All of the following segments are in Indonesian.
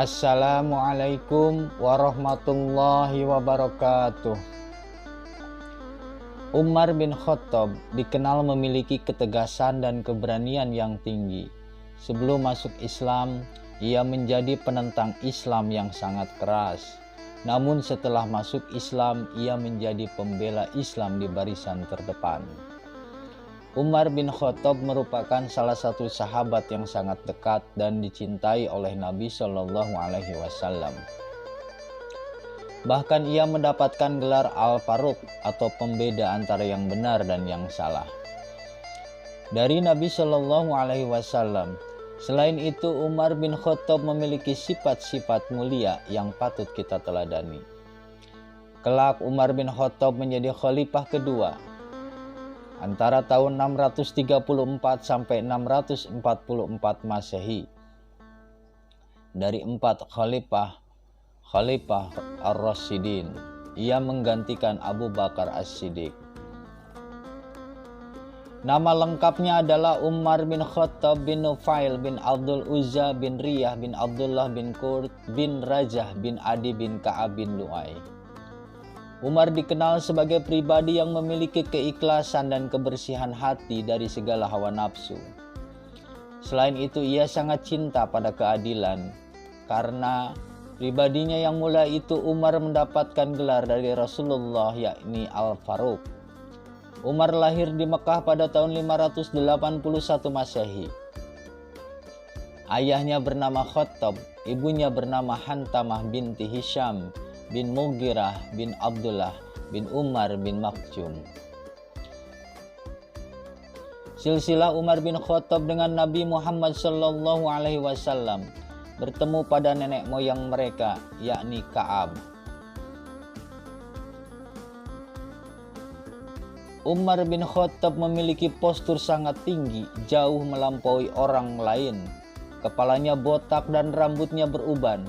Assalamualaikum warahmatullahi wabarakatuh. Umar bin Khattab dikenal memiliki ketegasan dan keberanian yang tinggi. Sebelum masuk Islam, ia menjadi penentang Islam yang sangat keras. Namun setelah masuk Islam, ia menjadi pembela Islam di barisan terdepan. Umar bin Khattab merupakan salah satu sahabat yang sangat dekat dan dicintai oleh Nabi Shallallahu Alaihi Wasallam. Bahkan ia mendapatkan gelar Al-Faruq atau pembeda antara yang benar dan yang salah dari Nabi Shallallahu Alaihi Wasallam. Selain itu, Umar bin Khattab memiliki sifat-sifat mulia yang patut kita teladani. Kelak Umar bin Khattab menjadi khalifah kedua antara tahun 634 sampai 644 Masehi. Dari 4 khalifah Ar-Rasyidin, ia menggantikan Abu Bakar As-Siddiq. Nama lengkapnya adalah Umar bin Khattab bin Nufail bin Abdul Uzza bin Riyah bin Abdullah bin Qurt bin Rajah bin Adi bin Ka'ab bin Lu'ay. Umar dikenal sebagai pribadi yang memiliki keikhlasan dan kebersihan hati dari segala hawa nafsu. Selain itu, ia sangat cinta pada keadilan. Karena pribadinya yang mulia itu, Umar mendapatkan gelar dari Rasulullah, yakni Al-Faruq. Umar lahir di Mekah pada tahun 581 Masehi. Ayahnya bernama Khattab, ibunya bernama Hantamah binti Hisham bin Mughirah bin Abdullah bin Umar bin Makjum. Silsilah Umar bin Khattab dengan Nabi Muhammad Sallallahu Alaihi Wasallam bertemu pada nenek moyang mereka, yakni Ka'ab. Umar bin Khattab memiliki postur sangat tinggi, jauh melampaui orang lain. Kepalanya botak dan rambutnya beruban.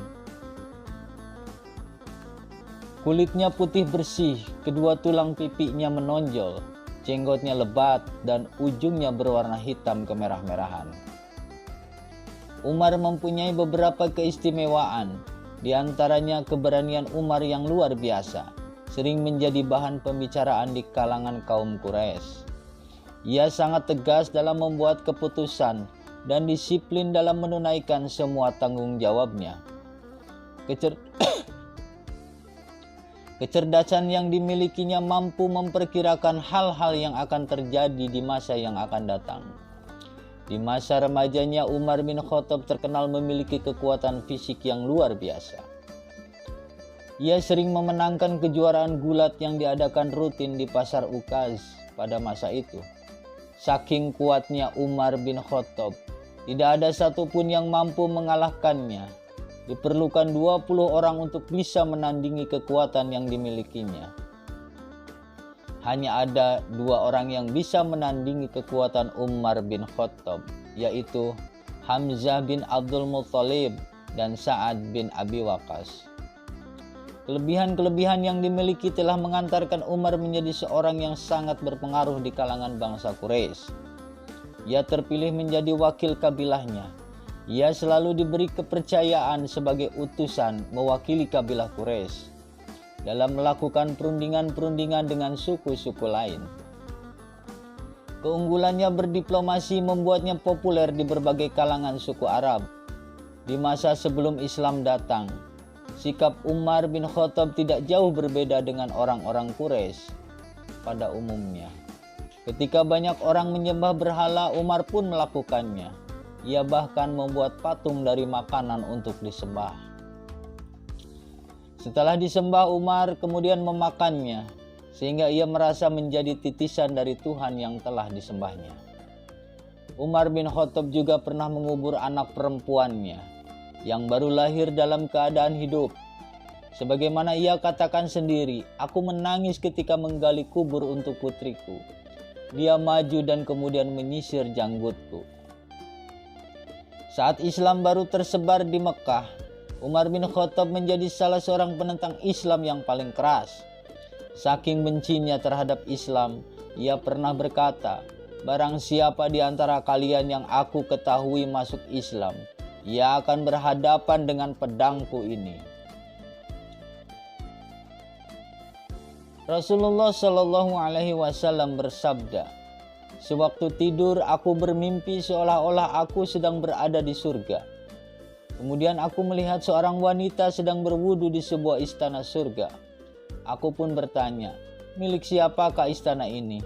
Kulitnya putih bersih, kedua tulang pipinya menonjol, jenggotnya lebat dan ujungnya berwarna hitam kemerah-merahan. Umar mempunyai beberapa keistimewaan, di antaranya keberanian Umar yang luar biasa, sering menjadi bahan pembicaraan di kalangan kaum Quraisy. Ia sangat tegas dalam membuat keputusan dan disiplin dalam menunaikan semua tanggung jawabnya. Kecerdasan yang dimilikinya mampu memperkirakan hal-hal yang akan terjadi di masa yang akan datang. Di masa remajanya, Umar bin Khattab terkenal memiliki kekuatan fisik yang luar biasa. Ia sering memenangkan kejuaraan gulat yang diadakan rutin di pasar Ukaz pada masa itu. Saking kuatnya Umar bin Khattab, tidak ada satupun yang mampu mengalahkannya. Diperlukan 20 orang untuk bisa menandingi kekuatan yang dimilikinya. Hanya ada 2 orang yang bisa menandingi kekuatan Umar bin Khattab, yaitu Hamzah bin Abdul Muttalib dan Sa'ad bin Abi Waqqas. Kelebihan-kelebihan yang dimiliki telah mengantarkan Umar menjadi seorang yang sangat berpengaruh di kalangan bangsa Quraisy. Ia terpilih menjadi wakil kabilahnya. Ia selalu diberi kepercayaan sebagai utusan mewakili kabilah Quraisy dalam melakukan perundingan-perundingan dengan suku-suku lain. Keunggulannya berdiplomasi membuatnya populer di berbagai kalangan suku Arab. Di masa sebelum Islam datang, sikap Umar bin Khattab tidak jauh berbeda dengan orang-orang Quraisy pada umumnya. Ketika banyak orang menyembah berhala, Umar pun melakukannya. Ia bahkan membuat patung dari makanan untuk disembah. Setelah disembah, Umar kemudian memakannya, sehingga ia merasa menjadi titisan dari Tuhan yang telah disembahnya. Umar bin Khattab juga pernah mengubur anak perempuannya, yang baru lahir dalam keadaan hidup. Sebagaimana ia katakan sendiri, "Aku menangis ketika menggali kubur untuk putriku. Dia maju dan kemudian menyisir janggutku." Saat Islam baru tersebar di Mekah, Umar bin Khattab menjadi salah seorang penentang Islam yang paling keras. Saking bencinya terhadap Islam, ia pernah berkata, "Barang siapa di antara kalian yang aku ketahui masuk Islam, ia akan berhadapan dengan pedangku ini. Rasulullah Shallallahu Alaihi Wasallam bersabda, sewaktu tidur aku bermimpi seolah-olah aku sedang berada di surga. Kemudian aku melihat seorang wanita sedang berwudu di sebuah istana surga. Aku pun bertanya, milik siapakah istana ini?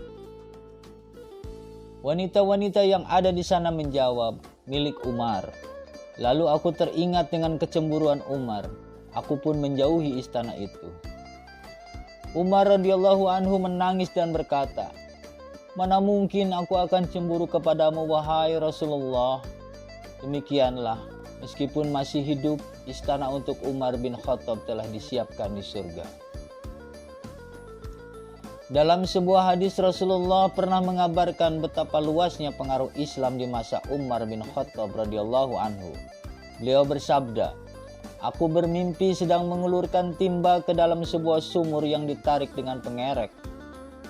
Wanita-wanita yang ada di sana menjawab, milik Umar. Lalu aku teringat dengan kecemburuan Umar. Aku pun menjauhi istana itu. Umar radhiyallahu anhu menangis dan berkata, mana mungkin aku akan cemburu kepadamu wahai Rasulullah. Demikianlah, meskipun masih hidup, istana untuk Umar bin Khattab telah disiapkan di surga. Dalam sebuah hadis Rasulullah pernah mengabarkan betapa luasnya pengaruh Islam di masa Umar bin Khattab radhiyallahu anhu. Beliau bersabda, aku bermimpi sedang mengulurkan timba ke dalam sebuah sumur yang ditarik dengan pengerek.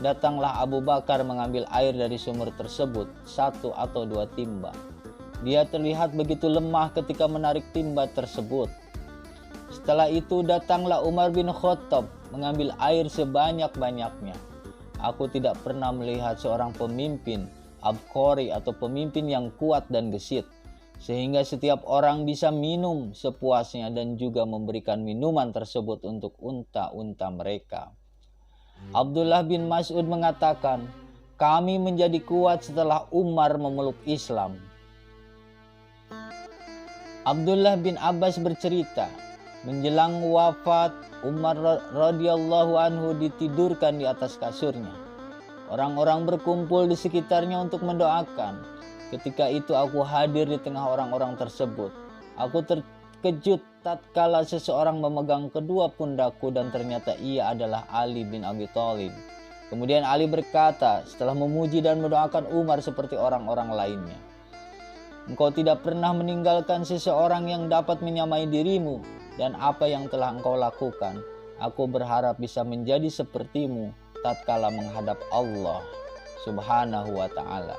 Datanglah Abu Bakar mengambil air dari sumur tersebut, 1 atau 2 timba. Dia terlihat begitu lemah ketika menarik timba tersebut. Setelah itu datanglah Umar bin Khattab mengambil air sebanyak-banyaknya. Aku tidak pernah melihat seorang pemimpin abqari atau pemimpin yang kuat dan gesit, sehingga setiap orang bisa minum sepuasnya dan juga memberikan minuman tersebut untuk unta-unta mereka. Abdullah bin Mas'ud mengatakan, kami menjadi kuat setelah Umar memeluk Islam. Abdullah bin Abbas bercerita, menjelang wafat Umar radhiyallahu anhu ditidurkan di atas kasurnya. Orang-orang berkumpul di sekitarnya untuk mendoakan. Ketika itu aku hadir di tengah orang-orang tersebut. Aku terkejut tatkala seseorang memegang kedua pundakku dan ternyata ia adalah Ali bin Abi Thalib. Kemudian Ali berkata setelah memuji dan mendoakan Umar seperti orang-orang lainnya, engkau tidak pernah meninggalkan seseorang yang dapat menyamai dirimu dan apa yang telah engkau lakukan. Aku berharap bisa menjadi sepertimu tatkala menghadap Allah Subhanahu wa ta'ala.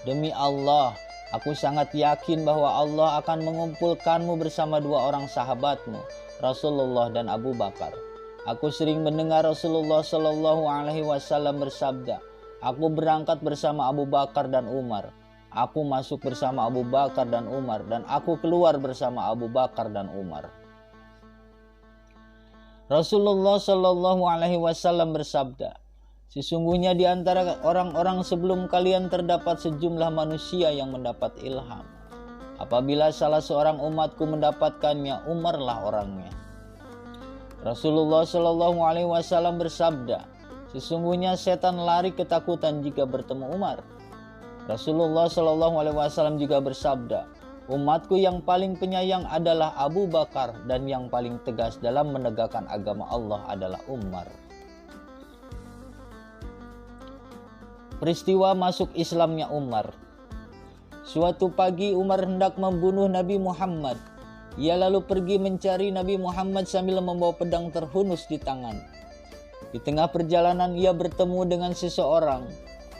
Demi Allah, aku sangat yakin bahwa Allah akan mengumpulkanmu bersama 2 orang sahabatmu, Rasulullah dan Abu Bakar. Aku sering mendengar Rasulullah Shallallahu Alaihi Wasallam bersabda, aku berangkat bersama Abu Bakar dan Umar. Aku masuk bersama Abu Bakar dan Umar, dan aku keluar bersama Abu Bakar dan Umar. Rasulullah Shallallahu Alaihi Wasallam bersabda, sesungguhnya di antara orang-orang sebelum kalian terdapat sejumlah manusia yang mendapat ilham. Apabila salah seorang umatku mendapatkannya, Umarlah orangnya. Rasulullah Shallallahu Alaihi Wasallam bersabda, sesungguhnya setan lari ketakutan jika bertemu Umar. Rasulullah Shallallahu Alaihi Wasallam juga bersabda, umatku yang paling penyayang adalah Abu Bakar dan yang paling tegas dalam menegakkan agama Allah adalah Umar. Peristiwa masuk Islamnya Umar. Suatu pagi Umar hendak membunuh Nabi Muhammad. Ia lalu pergi mencari Nabi Muhammad sambil membawa pedang terhunus di tangan. Di tengah perjalanan ia bertemu dengan seseorang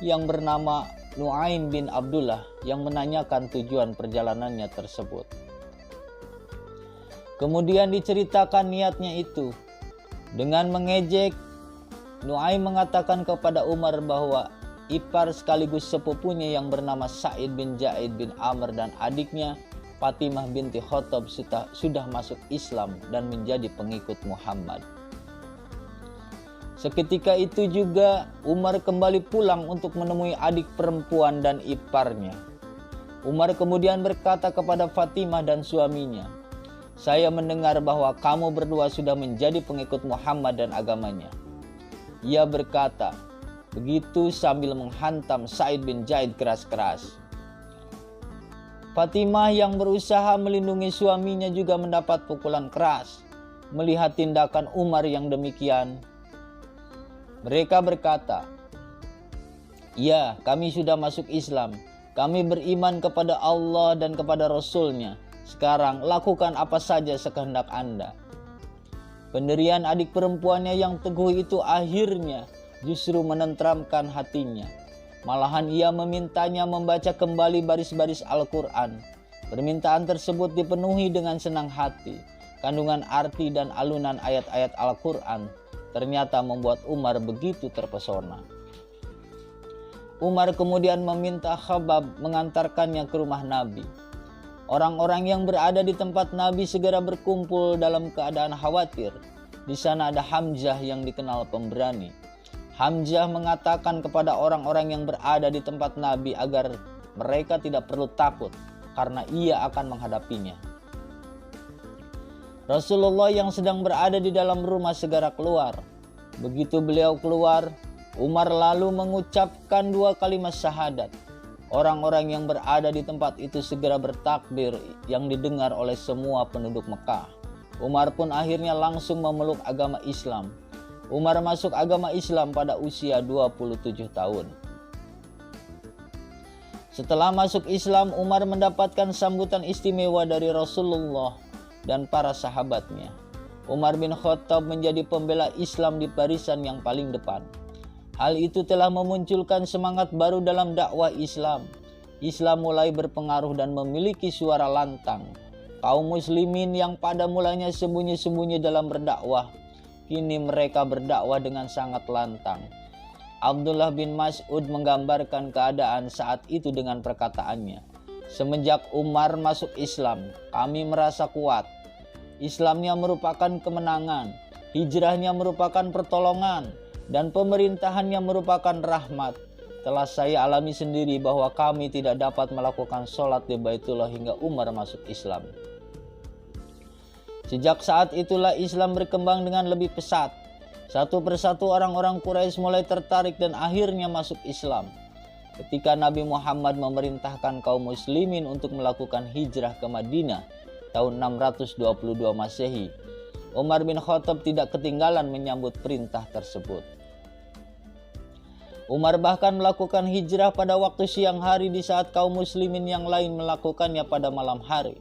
yang bernama Nu'aim bin Abdullah yang menanyakan tujuan perjalanannya tersebut. Kemudian diceritakan niatnya itu. Dengan mengejek, Nu'aim mengatakan kepada Umar bahwa ipar sekaligus sepupunya yang bernama Sa'id bin Zaid bin Amr dan adiknya Fatimah binti Khattab sudah masuk Islam dan menjadi pengikut Muhammad. Seketika itu juga Umar kembali pulang untuk menemui adik perempuan dan iparnya. Umar kemudian berkata kepada Fatimah dan suaminya, saya mendengar bahwa kamu berdua sudah menjadi pengikut Muhammad dan agamanya. Ia berkata begitu sambil menghantam Sa'id bin Zaid keras-keras. Fatimah yang berusaha melindungi suaminya juga mendapat pukulan keras. Melihat tindakan Umar yang demikian, mereka berkata, ya, kami sudah masuk Islam. Kami beriman kepada Allah dan kepada Rasul-Nya. Sekarang lakukan apa saja sekehendak Anda. Pendirian adik perempuannya yang teguh itu akhirnya justru menenteramkan hatinya. Malahan ia memintanya membaca kembali baris-baris Al-Quran. Permintaan tersebut dipenuhi dengan senang hati. Kandungan arti dan alunan ayat-ayat Al-Quran ternyata membuat Umar begitu terpesona. Umar kemudian meminta Khabbab mengantarkannya ke rumah Nabi. Orang-orang yang berada di tempat Nabi segera berkumpul dalam keadaan khawatir. Di sana ada Hamzah yang dikenal pemberani. Hamzah mengatakan kepada orang-orang yang berada di tempat Nabi agar mereka tidak perlu takut karena ia akan menghadapinya. Rasulullah yang sedang berada di dalam rumah segera keluar. Begitu beliau keluar, Umar lalu mengucapkan 2 kalimat syahadat. Orang-orang yang berada di tempat itu segera bertakbir yang didengar oleh semua penduduk Mekah. Umar pun akhirnya langsung memeluk agama Islam. Umar masuk agama Islam pada usia 27 tahun. Setelah masuk Islam, Umar mendapatkan sambutan istimewa dari Rasulullah dan para sahabatnya. Umar bin Khattab menjadi pembela Islam di barisan yang paling depan. Hal itu telah memunculkan semangat baru dalam dakwah Islam. Islam mulai berpengaruh dan memiliki suara lantang. Kaum muslimin yang pada mulanya sembunyi-sembunyi dalam berdakwah, kini mereka berdakwah dengan sangat lantang. Abdullah bin Mas'ud menggambarkan keadaan saat itu dengan perkataannya, "Semenjak Umar masuk Islam, kami merasa kuat. Islamnya merupakan kemenangan, hijrahnya merupakan pertolongan, dan pemerintahannya merupakan rahmat. Telah saya alami sendiri bahwa kami tidak dapat melakukan sholat di Baitullah hingga Umar masuk Islam." Sejak saat itulah Islam berkembang dengan lebih pesat. Satu persatu orang-orang Quraisy mulai tertarik dan akhirnya masuk Islam. Ketika Nabi Muhammad memerintahkan kaum muslimin untuk melakukan hijrah ke Madinah tahun 622 Masehi, Umar bin Khattab tidak ketinggalan menyambut perintah tersebut. Umar bahkan melakukan hijrah pada waktu siang hari di saat kaum muslimin yang lain melakukannya pada malam hari.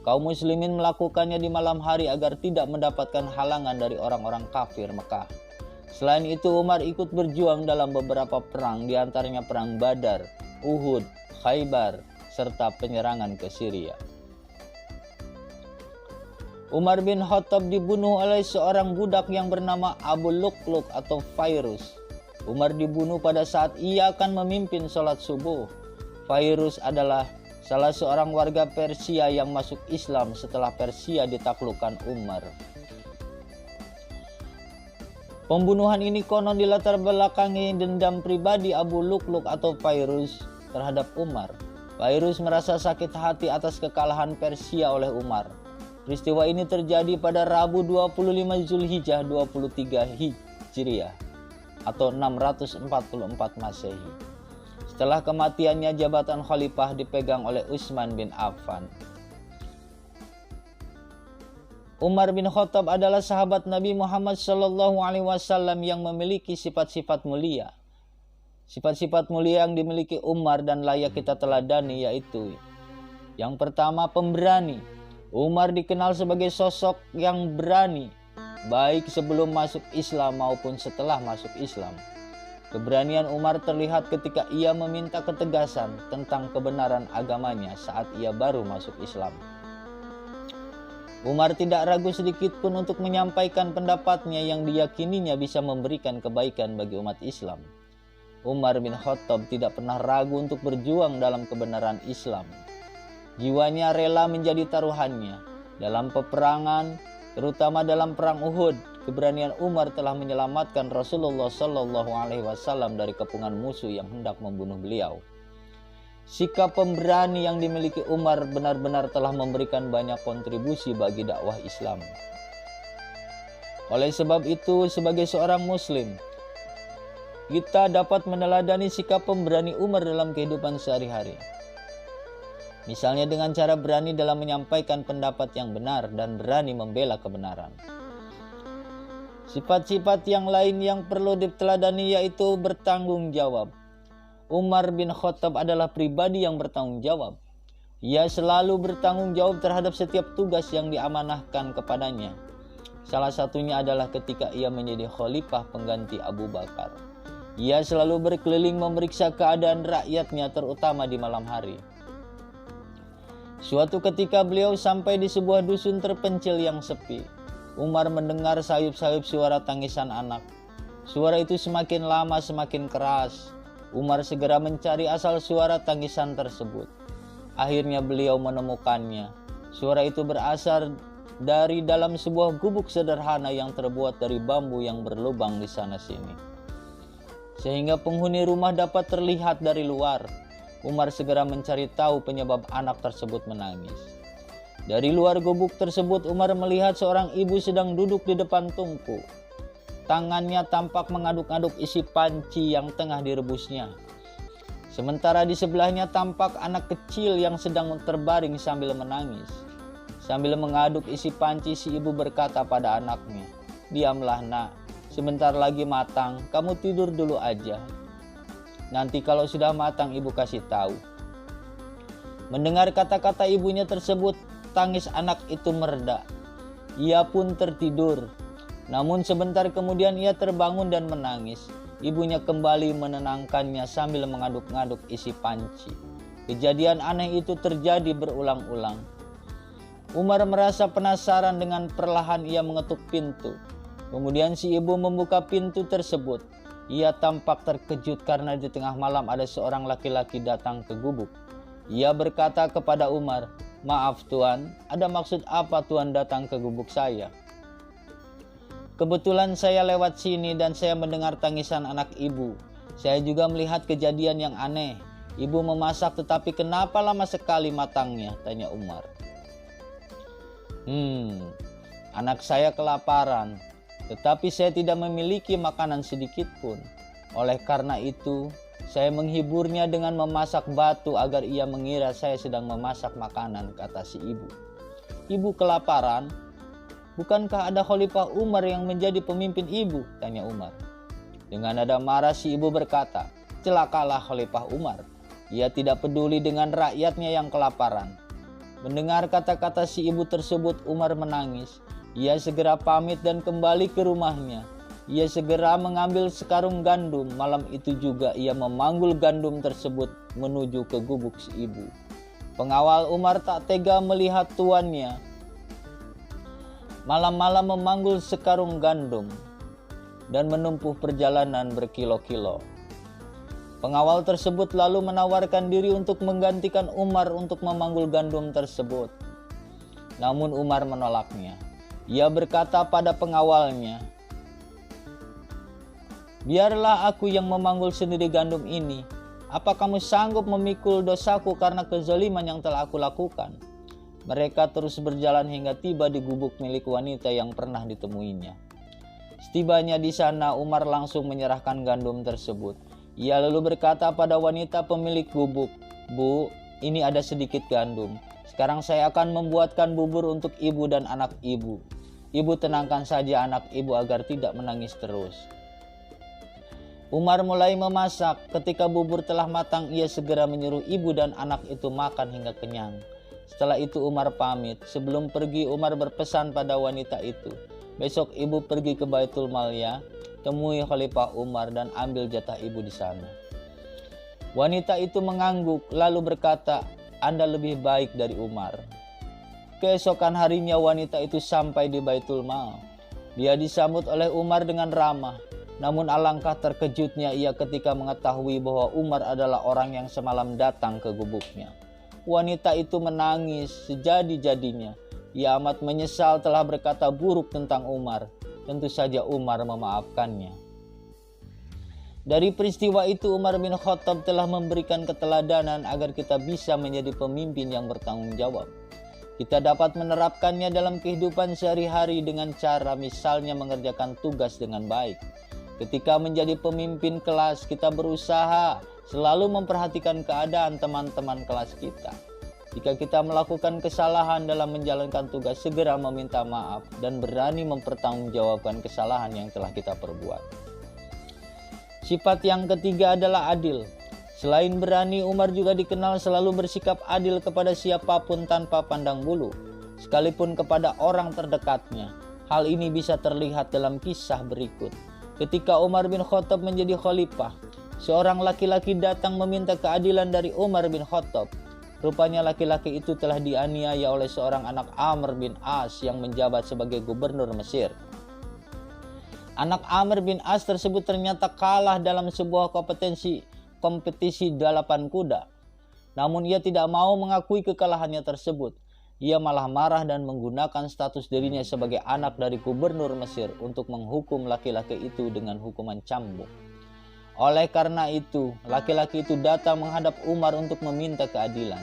Kaum muslimin melakukannya di malam hari agar tidak mendapatkan halangan dari orang-orang kafir Mekah. Selain itu, Umar ikut berjuang dalam beberapa perang, diantaranya perang Badar, Uhud, Khaybar, serta penyerangan ke Syria. Umar bin Khattab dibunuh oleh seorang budak yang bernama Abu Luqluq atau Fairuz. Umar dibunuh pada saat ia akan memimpin sholat subuh. Fairuz adalah salah seorang warga Persia yang masuk Islam setelah Persia ditaklukkan Umar. Pembunuhan ini konon dilatar belakangi dendam pribadi Abu Luqluq atau Fairuz terhadap Umar. Fairuz merasa sakit hati atas kekalahan Persia oleh Umar. Peristiwa ini terjadi pada Rabu 25 Zulhijjah 23 Hijriah atau 644 Masehi. Setelah kematiannya, jabatan khalifah dipegang oleh Utsman bin Affan. Umar bin Khattab adalah sahabat Nabi Muhammad SAW yang memiliki sifat-sifat mulia. Sifat-sifat mulia yang dimiliki Umar dan layak kita teladani yaitu: yang pertama, pemberani. Umar dikenal sebagai sosok yang berani, baik sebelum masuk Islam maupun setelah masuk Islam. Keberanian Umar terlihat ketika ia meminta ketegasan tentang kebenaran agamanya saat ia baru masuk Islam. Umar tidak ragu sedikit pun untuk menyampaikan pendapatnya yang diyakininya bisa memberikan kebaikan bagi umat Islam. Umar bin Khattab tidak pernah ragu untuk berjuang dalam kebenaran Islam. Jiwanya rela menjadi taruhannya. Dalam peperangan, terutama dalam perang Uhud, keberanian Umar telah menyelamatkan Rasulullah SAW dari kepungan musuh yang hendak membunuh beliau. Sikap pemberani yang dimiliki Umar benar-benar telah memberikan banyak kontribusi bagi dakwah Islam. Oleh sebab itu, sebagai seorang Muslim, kita dapat meneladani sikap pemberani Umar dalam kehidupan sehari-hari. Misalnya dengan cara berani dalam menyampaikan pendapat yang benar dan berani membela kebenaran. Sifat-sifat yang lain yang perlu diteladani yaitu bertanggung jawab. Umar bin Khattab adalah pribadi yang bertanggung jawab. Ia selalu bertanggung jawab terhadap setiap tugas yang diamanahkan kepadanya. Salah satunya adalah ketika ia menjadi khalifah pengganti Abu Bakar. Ia selalu berkeliling memeriksa keadaan rakyatnya, terutama di malam hari. Suatu ketika beliau sampai di sebuah dusun terpencil yang sepi. Umar mendengar sayup-sayup suara tangisan anak. Suara itu semakin lama semakin keras. Umar segera mencari asal suara tangisan tersebut. Akhirnya beliau menemukannya. Suara itu berasal dari dalam sebuah gubuk sederhana yang terbuat dari bambu yang berlubang di sana-sini, sehingga penghuni rumah dapat terlihat dari luar. Umar segera mencari tahu penyebab anak tersebut menangis. Dari luar gubuk tersebut, Umar melihat seorang ibu sedang duduk di depan tungku. Tangannya tampak mengaduk-aduk isi panci yang tengah direbusnya. Sementara di sebelahnya tampak anak kecil yang sedang terbaring sambil menangis. Sambil mengaduk isi panci, si ibu berkata pada anaknya, "Diamlah nak, sebentar lagi matang, kamu tidur dulu aja. Nanti kalau sudah matang ibu kasih tahu." Mendengar kata-kata ibunya tersebut, tangis anak itu mereda. Ia pun tertidur. Namun sebentar kemudian ia terbangun dan menangis. Ibunya kembali menenangkannya sambil mengaduk-aduk isi panci. Kejadian aneh itu terjadi berulang-ulang. Umar merasa penasaran, dengan perlahan ia mengetuk pintu. Kemudian si ibu membuka pintu tersebut. Ia tampak terkejut karena di tengah malam ada seorang laki-laki datang ke gubuk. Ia berkata kepada Umar, "Maaf Tuan, ada maksud apa Tuan datang ke gubuk saya?" "Kebetulan saya lewat sini dan saya mendengar tangisan anak ibu. Saya juga melihat kejadian yang aneh. Ibu memasak tetapi kenapa lama sekali matangnya?" tanya Umar. Anak saya kelaparan. Tetapi saya tidak memiliki makanan sedikit pun. Oleh karena itu, saya menghiburnya dengan memasak batu agar ia mengira saya sedang memasak makanan, kata si ibu. "Ibu kelaparan? Bukankah ada Khalifah Umar yang menjadi pemimpin ibu?" tanya Umar. Dengan nada marah si ibu berkata, "Celakalah Khalifah Umar. Ia tidak peduli dengan rakyatnya yang kelaparan." Mendengar kata-kata si ibu tersebut, Umar menangis. Ia segera pamit dan kembali ke rumahnya. Ia segera mengambil sekarung gandum. Malam itu juga ia memanggul gandum tersebut menuju ke gubuk si ibu. Pengawal Umar tak tega melihat tuannya malam-malam memanggul sekarung gandum dan menempuh perjalanan berkilo-kilo. Pengawal tersebut lalu menawarkan diri untuk menggantikan Umar untuk memanggul gandum tersebut. Namun Umar menolaknya. Ia berkata pada pengawalnya, "Biarlah aku yang memanggul sendiri gandum ini. Apa kamu sanggup memikul dosaku karena kezaliman yang telah aku lakukan?" Mereka terus berjalan hingga tiba di gubuk milik wanita yang pernah ditemuinya. Setibanya di sana, Umar langsung menyerahkan gandum tersebut. Ia lalu berkata pada wanita pemilik gubuk, "Bu, ini ada sedikit gandum. Sekarang saya akan membuatkan bubur untuk ibu dan anak ibu. Ibu tenangkan saja anak ibu agar tidak menangis terus." Umar mulai memasak. Ketika bubur telah matang, ia segera menyuruh ibu dan anak itu makan hingga kenyang. Setelah itu Umar pamit. Sebelum pergi, Umar berpesan pada wanita itu, "Besok ibu pergi ke Baitul Mal ya, temui Khalifah Umar dan ambil jatah ibu di sana." Wanita itu mengangguk lalu berkata, "Anda lebih baik dari Umar." Keesokan harinya wanita itu sampai di Baitul Mal. Dia disambut oleh Umar dengan ramah. Namun alangkah terkejutnya ia ketika mengetahui bahwa Umar adalah orang yang semalam datang ke gubuknya. Wanita itu menangis sejadi-jadinya. Ia amat menyesal telah berkata buruk tentang Umar. Tentu saja Umar memaafkannya. Dari peristiwa itu Umar bin Khattab telah memberikan keteladanan agar kita bisa menjadi pemimpin yang bertanggung jawab. Kita dapat menerapkannya dalam kehidupan sehari-hari dengan cara misalnya mengerjakan tugas dengan baik. Ketika menjadi pemimpin kelas, kita berusaha selalu memperhatikan keadaan teman-teman kelas kita. Jika kita melakukan kesalahan dalam menjalankan tugas, segera meminta maaf dan berani mempertanggungjawabkan kesalahan yang telah kita perbuat. Sifat yang ketiga adalah adil. Selain berani, Umar juga dikenal selalu bersikap adil kepada siapapun tanpa pandang bulu, sekalipun kepada orang terdekatnya. Hal ini bisa terlihat dalam kisah berikut. Ketika Umar bin Khattab menjadi khalifah, seorang laki-laki datang meminta keadilan dari Umar bin Khattab. Rupanya laki-laki itu telah dianiaya oleh seorang anak Amr bin As yang menjabat sebagai gubernur Mesir. Anak Amr bin As tersebut ternyata kalah dalam sebuah kompetisi balapan kuda. Namun ia tidak mau mengakui kekalahannya tersebut. Ia malah marah dan menggunakan status dirinya sebagai anak dari gubernur Mesir untuk menghukum laki-laki itu dengan hukuman cambuk. Oleh karena itu, laki-laki itu datang menghadap Umar untuk meminta keadilan.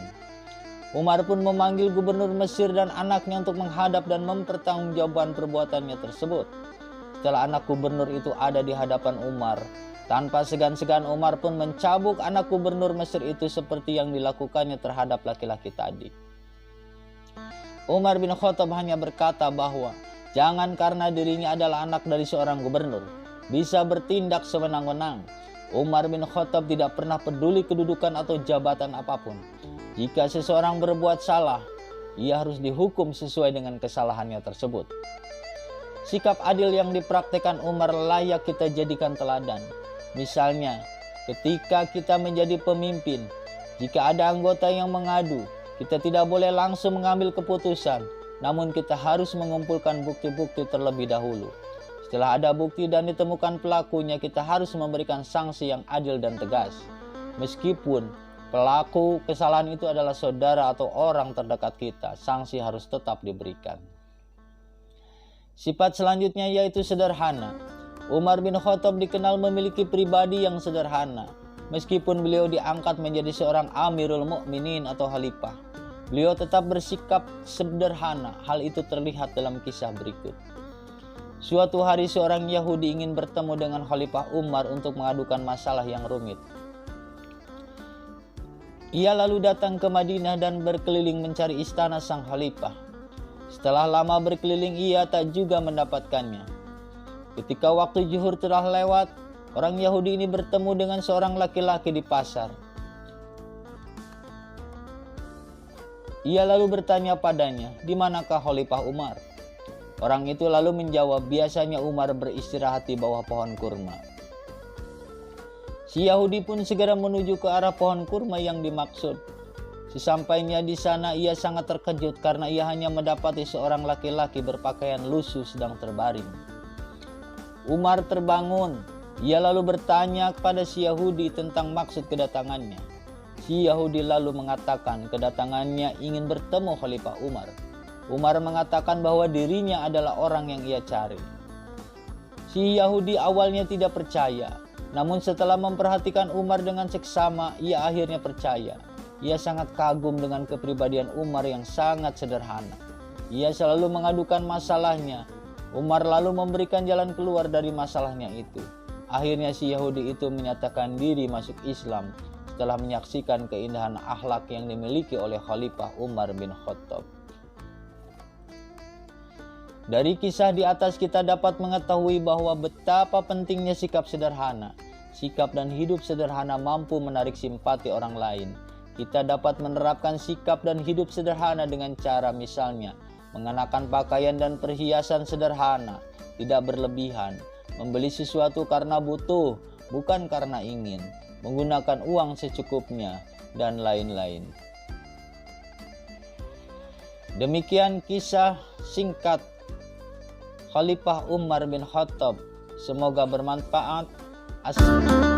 Umar pun memanggil gubernur Mesir dan anaknya untuk menghadap dan mempertanggungjawabkan perbuatannya tersebut. Setelah anak gubernur itu ada di hadapan Umar, tanpa segan-segan Umar pun mencambuk anak gubernur Mesir itu seperti yang dilakukannya terhadap laki-laki tadi. Umar bin Khattab hanya berkata bahwa jangan karena dirinya adalah anak dari seorang gubernur bisa bertindak sewenang-wenang. Umar bin Khattab tidak pernah peduli kedudukan atau jabatan apapun. Jika seseorang berbuat salah, ia harus dihukum sesuai dengan kesalahannya tersebut. Sikap adil yang dipraktikkan Umar layak kita jadikan teladan. Misalnya, ketika kita menjadi pemimpin, jika ada anggota yang mengadu, kita tidak boleh langsung mengambil keputusan, namun kita harus mengumpulkan bukti-bukti terlebih dahulu. Setelah ada bukti dan ditemukan pelakunya, kita harus memberikan sanksi yang adil dan tegas. Meskipun pelaku kesalahan itu adalah saudara atau orang terdekat kita, sanksi harus tetap diberikan. Sifat selanjutnya yaitu sederhana. Umar bin Khattab dikenal memiliki pribadi yang sederhana. Meskipun beliau diangkat menjadi seorang Amirul Mukminin atau Khalifah, beliau tetap bersikap sederhana. Hal itu terlihat dalam kisah berikut. Suatu hari seorang Yahudi ingin bertemu dengan Khalifah Umar untuk mengadukan masalah yang rumit. Ia lalu datang ke Madinah dan berkeliling mencari istana sang Khalifah. Setelah lama berkeliling, ia tak juga mendapatkannya. Ketika waktu zuhur telah lewat, orang Yahudi ini bertemu dengan seorang laki-laki di pasar. Ia lalu bertanya padanya, "Di manakah Khalifah Umar?" Orang itu lalu menjawab, "Biasanya Umar beristirahat di bawah pohon kurma." Si Yahudi pun segera menuju ke arah pohon kurma yang dimaksud. Sesampainya di sana, ia sangat terkejut karena ia hanya mendapati seorang laki-laki berpakaian lusuh sedang terbaring. Umar terbangun. Ia lalu bertanya kepada si Yahudi tentang maksud kedatangannya. Si Yahudi lalu mengatakan kedatangannya ingin bertemu Khalifah Umar. Umar mengatakan bahwa dirinya adalah orang yang ia cari. Si Yahudi awalnya tidak percaya, namun setelah memperhatikan Umar dengan seksama, ia akhirnya percaya. Ia sangat kagum dengan kepribadian Umar yang sangat sederhana. Ia selalu mengadukan masalahnya. Umar lalu memberikan jalan keluar dari masalahnya itu. Akhirnya si Yahudi itu menyatakan diri masuk Islam setelah menyaksikan keindahan akhlak yang dimiliki oleh Khalifah Umar bin Khattab. Dari kisah di atas kita dapat mengetahui bahwa betapa pentingnya sikap sederhana. Sikap dan hidup sederhana mampu menarik simpati orang lain. Kita dapat menerapkan sikap dan hidup sederhana dengan cara misalnya mengenakan pakaian dan perhiasan sederhana, tidak berlebihan, membeli sesuatu karena butuh, bukan karena ingin, menggunakan uang secukupnya, dan lain-lain. Demikian kisah singkat Khalifah Umar bin Khattab. Semoga bermanfaat. Assalamualaikum.